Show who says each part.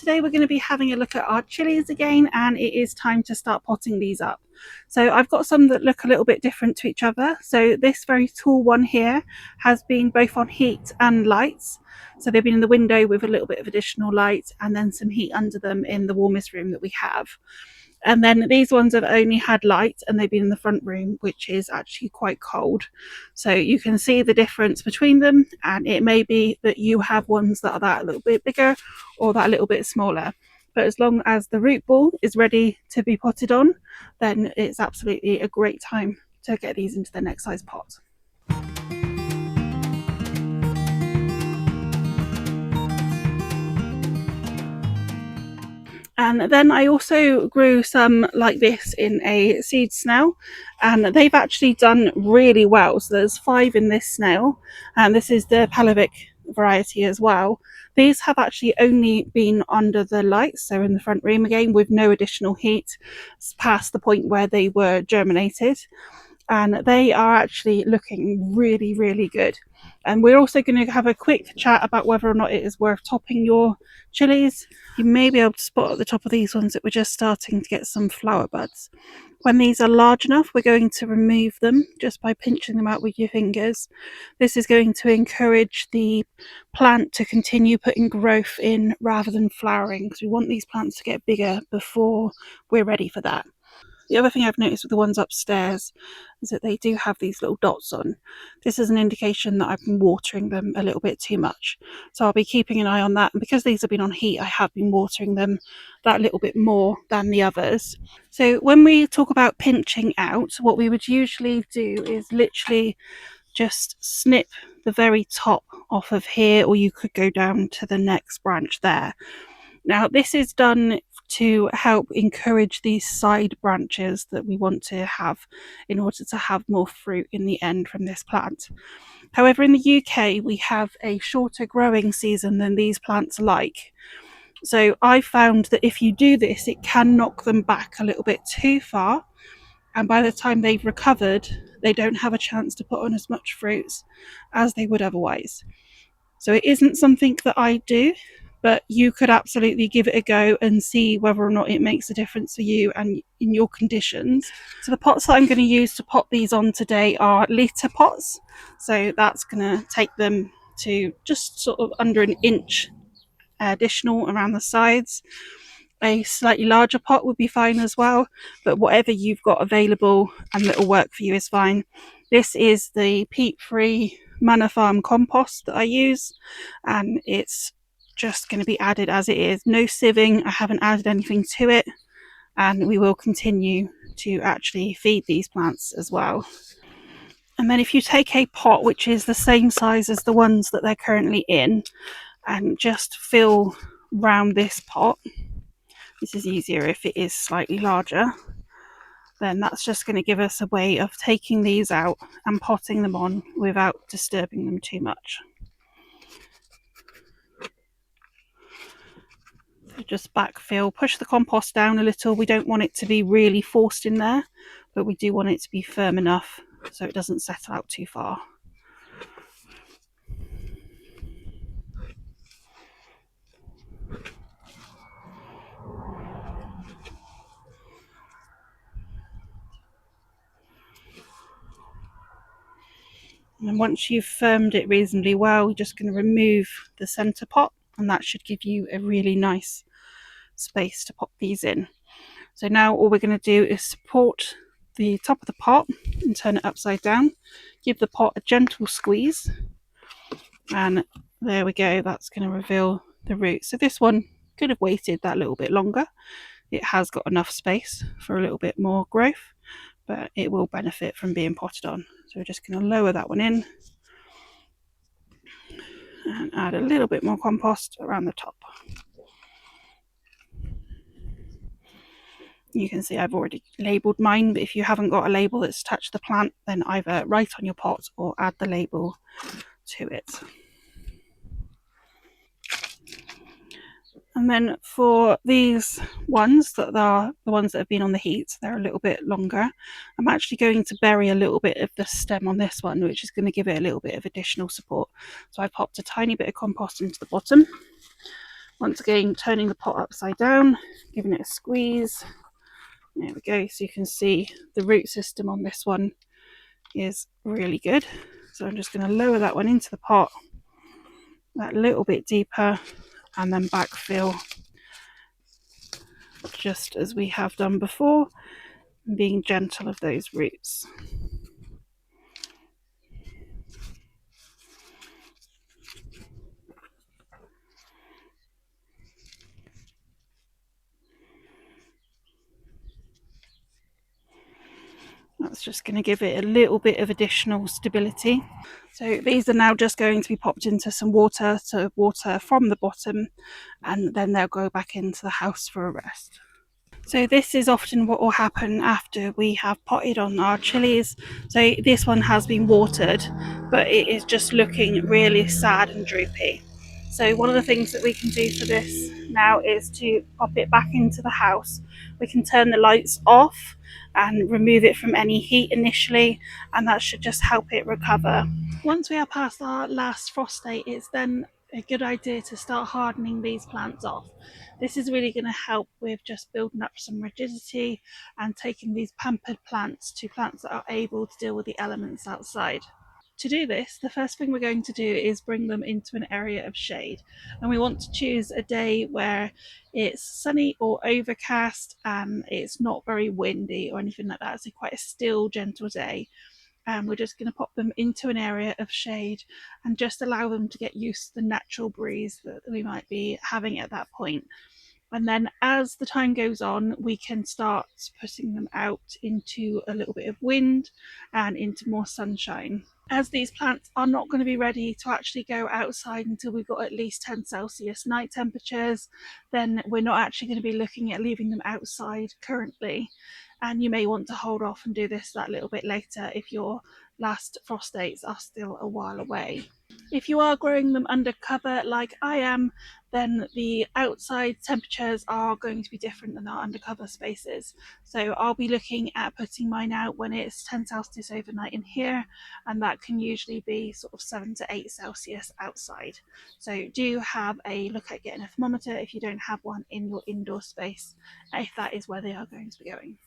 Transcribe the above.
Speaker 1: Today we're going to be having a look at our chilies again, and it is time to start potting these up. So I've got some that look a little bit different to each other. So this very tall one here has been both on heat and lights. So they've been in the window with a little bit of additional light and then some heat under them in the warmest room that we have. And then these ones have only had light and they've been in the front room, which is actually quite cold. So you can see the difference between them, and it may be that you have ones that are that a little bit bigger or that a little bit smaller. But as long as the root ball is ready to be potted on, then it's absolutely a great time to get these into their next size pot. And then I also grew some like this in a seed snail, and they've actually done really well. So there's 5 in this snail, and this is the Palavic variety as well. These have actually only been under the lights, so in the front room again with no additional heat past the point where they were germinated, and they are actually looking really, really good. And we're also going to have a quick chat about whether or not it is worth topping your chilies. You may be able to spot at the top of these ones that we're just starting to get some flower buds. When these are large enough, we're going to remove them just by pinching them out with your fingers. This is going to encourage the plant to continue putting growth in rather than flowering, because we want these plants to get bigger before we're ready for that. The other thing I've noticed with the ones upstairs is that they do have these little dots on. This is an indication that I've been watering them a little bit too much. So I'll be keeping an eye on that. And because these have been on heat, I have been watering them that little bit more than the others. So when we talk about pinching out, what we would usually do is literally just snip the very top off of here, or you could go down to the next branch there. Now, this is done to help encourage these side branches that we want to have in order to have more fruit in the end from this plant. However, in the UK, we have a shorter growing season than these plants like. So I found that if you do this, it can knock them back a little bit too far. And by the time they've recovered, they don't have a chance to put on as much fruits as they would otherwise. So it isn't something that I do, but you could absolutely give it a go and see whether or not it makes a difference for you and in your conditions. So the pots that I'm going to use to pot these on today are litre pots. So that's going to take them to just sort of under an inch additional around the sides. A slightly larger pot would be fine as well, but whatever you've got available and that'll work for you is fine. This is the peat-free Manor Farm compost that I use, and it's just going to be added as it is. No sieving, I haven't added anything to it, and we will continue to actually feed these plants as well. And then if you take a pot which is the same size as the ones that they're currently in and just fill round this pot, this is easier if it is slightly larger, then that's just going to give us a way of taking these out and potting them on without disturbing them too much. So just backfill, push the compost down a little. We don't want it to be really forced in there, but we do want it to be firm enough so it doesn't settle out too far. And once you've firmed it reasonably well, you're just going to remove the centre pot, and that should give you a really nice space to pop these in. So now all we're going to do is support the top of the pot and turn it upside down. Give the pot a gentle squeeze, and there we go. That's going to reveal the root. So this one could have waited that little bit longer. It has got enough space for a little bit more growth, but it will benefit from being potted on. So we're just going to lower that one in and add a little bit more compost around the top. You can see I've already labelled mine, but if you haven't got a label that's attached to the plant, then either write on your pot or add the label to it. And then for these ones that are the ones that have been on the heat, they're a little bit longer. I'm actually going to bury a little bit of the stem on this one, which is going to give it a little bit of additional support. So I popped a tiny bit of compost into the bottom. Once again, turning the pot upside down, giving it a squeeze. There we go. So you can see the root system on this one is really good. So I'm just going to lower that one into the pot, that little bit deeper, and then backfill just as we have done before, and being gentle of those roots. That's just going to give it a little bit of additional stability. So these are now just going to be popped into some water to water from the bottom, and then they'll go back into the house for a rest. So this is often what will happen after we have potted on our chilies. So this one has been watered, but it is just looking really sad and droopy. So one of the things that we can do for this now is to pop it back into the house. We can turn the lights off and remove it from any heat initially, and that should just help it recover. Once we are past our last frost date, it's then a good idea to start hardening these plants off. This is really going to help with just building up some rigidity and taking these pampered plants to plants that are able to deal with the elements outside. To do this, the first thing we're going to do is bring them into an area of shade. And we want to choose a day where it's sunny or overcast and it's not very windy or anything like that. So quite a still, gentle day. And we're just going to pop them into an area of shade and just allow them to get used to the natural breeze that we might be having at that point. And then as the time goes on, we can start putting them out into a little bit of wind and into more sunshine. As these plants are not going to be ready to actually go outside until we've got at least 10 Celsius night temperatures, then we're not actually going to be looking at leaving them outside currently. And you may want to hold off and do this that little bit later if your last frost dates are still a while away. If you are growing them under cover like I am, then the outside temperatures are going to be different than our undercover spaces. So I'll be looking at putting mine out when it's 10 Celsius overnight in here, and that can usually be sort of 7 to 8 Celsius outside. So do have a look at getting a thermometer if you don't have one in your indoor space, if that is where they are going to be going.